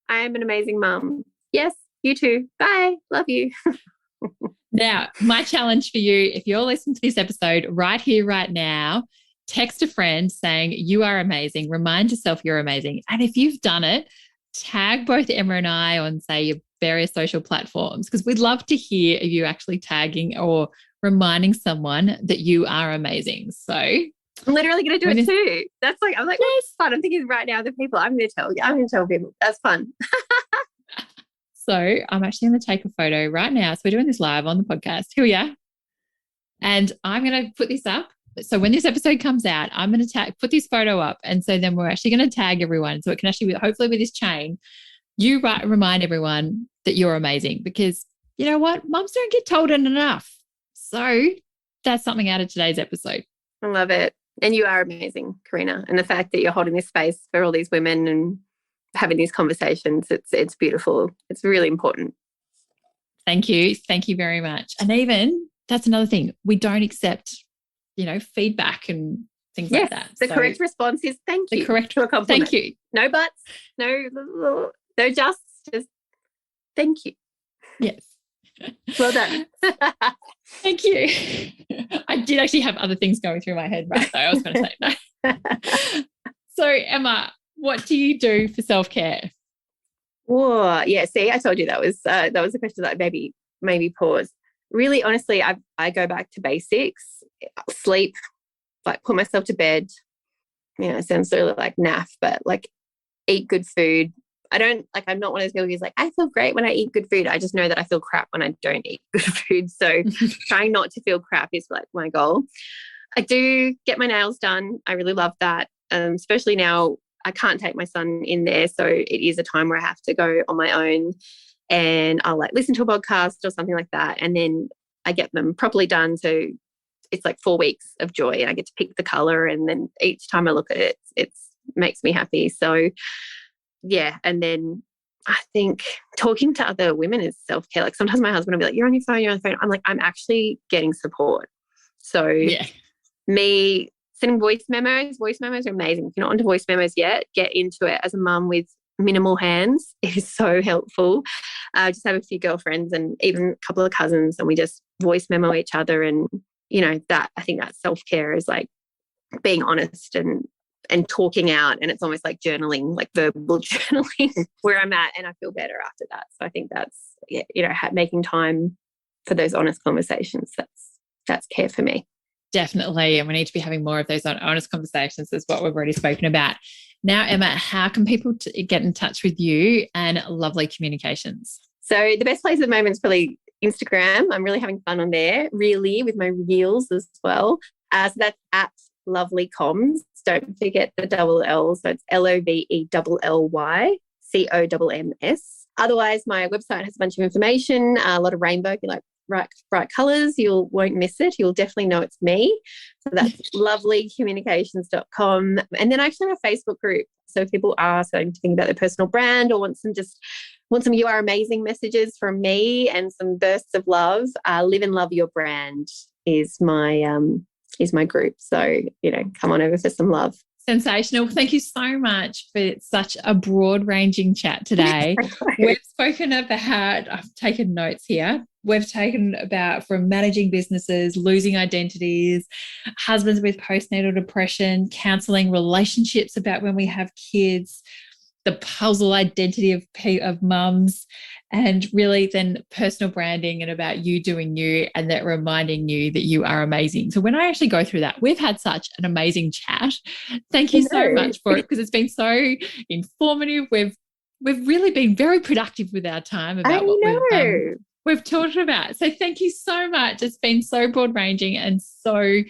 I am an amazing mum. Yes, you too. Bye. Love you. Now, my challenge for you, if you're listening to this episode right here, right now, text a friend saying you are amazing. Remind yourself you're amazing. And if you've done it, tag both Emma and I on, say, your various social platforms, because we'd love to hear you actually tagging or reminding someone that you are amazing. So I'm literally going to do it too. That's like, I'm like, yes. What's fun? I'm thinking right now, the people I'm going to tell you. I'm going to tell people. That's fun. So I'm actually going to take a photo right now. So we're doing this live on the podcast. Here we are. And I'm going to put this up. So when this episode comes out, I'm going to put this photo up. And so then we're actually going to tag everyone. So it can actually, hopefully with this chain, you remind everyone that you're amazing, because you know what? Mums don't get told it enough. So that's something out of today's episode. I love it. And you are amazing, Karina. And the fact that you're holding this space for all these women and having these conversations, it's beautiful. It's really important. Thank you. Thank you very much. And even that's another thing. We don't accept, you know, feedback and things like that. The correct response is thank you. The correct to a compliment. Thank you. No buts, no just thank you. Yes. Well done. Thank you. I did actually have other things going through my head right though. I was going to say no. So Emma, what do you do for self-care? Oh, yeah. See, I told you that was a question that maybe pause. Really, honestly, I go back to basics. Sleep, like put myself to bed. You know, it sounds sort of like naff, but like eat good food. I'm not one of those people who's like, I feel great when I eat good food. I just know that I feel crap when I don't eat good food. So trying not to feel crap is like my goal. I do get my nails done. I really love that. Especially now I can't take my son in there. So it is a time where I have to go on my own, and I'll like listen to a podcast or something like that. And then I get them properly done. So it's like 4 weeks of joy, and I get to pick the color. And then each time I look at it, it makes me happy. So yeah. And then I think talking to other women is self-care. Like sometimes my husband will be like, you're on your phone. I'm like, I'm actually getting support. So yeah. Me sending voice memos are amazing. If you're not onto voice memos yet, get into it. As a mum with minimal hands is so helpful. I just have a few girlfriends and even a couple of cousins, and we just voice memo each other. And, that I think that self-care is like being honest and talking out. And it's almost like journaling, like verbal journaling where I'm at, and I feel better after that. So I think that's, making time for those honest conversations. That's care for me. Definitely. And we need to be having more of those honest conversations, is what we've already spoken about. Now, Emma, how can people get in touch with you and Lovelly Communications? So the best place at the moment is probably Instagram. I'm really having fun on there, really, with my reels as well. So that's at Lovelly Comms. Don't forget the double L. So it's LOVELLY Otherwise, my website has a bunch of information, a lot of rainbow. If you like bright colours, you won't miss it. You'll definitely know it's me. So that's lovellycommunications.com. And then I actually have a Facebook group. So if people are starting to think about their personal brand or want some "You Are Amazing" messages from me and some bursts of love, Live and Love Your Brand is my group. So, come on over for some love. Sensational. Thank you so much for such a broad-ranging chat today. We've spoken about, I've taken notes here. We've taken about from managing businesses, losing identities, husbands with postnatal depression, counselling, relationships about when we have kids, the puzzle identity of mums, and really then personal branding and about you doing you, and that reminding you that you are amazing. So when I actually go through that, we've had such an amazing chat. Thank you so much for it, because it's been so informative. We've really been very productive with our time about what we've talked about. So thank you so much. It's been so broad ranging and so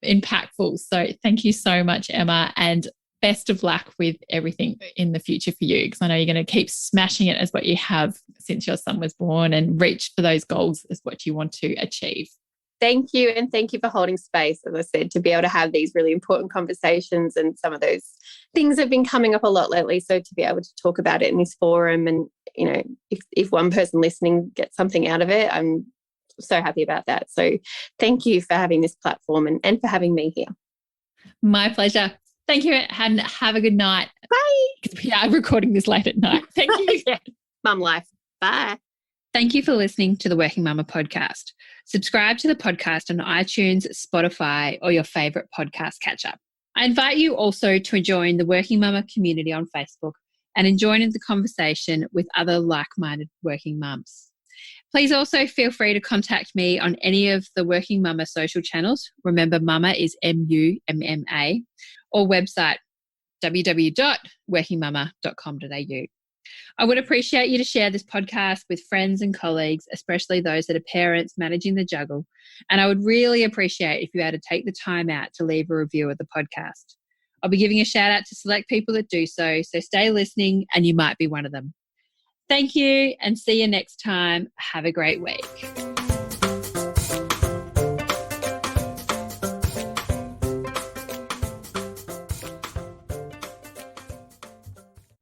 impactful. So thank you so much, Emma, and best of luck with everything in the future for you, because I know you're going to keep smashing it as what you have since your son was born, and reach for those goals as what you want to achieve. Thank you. And thank you for holding space, as I said, to be able to have these really important conversations. And some of those things have been coming up a lot lately. So to be able to talk about it in this forum, and, if one person listening gets something out of it, I'm so happy about that. So thank you for having this platform and for having me here. My pleasure. Thank you, and have a good night. Bye. Because we are recording this late at night. Thank you. Mum life. Bye. Thank you for listening to the Working Mama podcast. Subscribe to the podcast on iTunes, Spotify, or your favourite podcast catcher. I invite you also to join the Working Mama community on Facebook and join in the conversation with other like-minded working mums. Please also feel free to contact me on any of the Working Mama social channels. Remember, Mama is MUMMA, or website www.workingmama.com.au. I would appreciate you to share this podcast with friends and colleagues, especially those that are parents managing the juggle. And I would really appreciate if you had to take the time out to leave a review of the podcast. I'll be giving a shout out to select people that do so stay listening and you might be one of them. Thank you, and see you next time. Have a great week.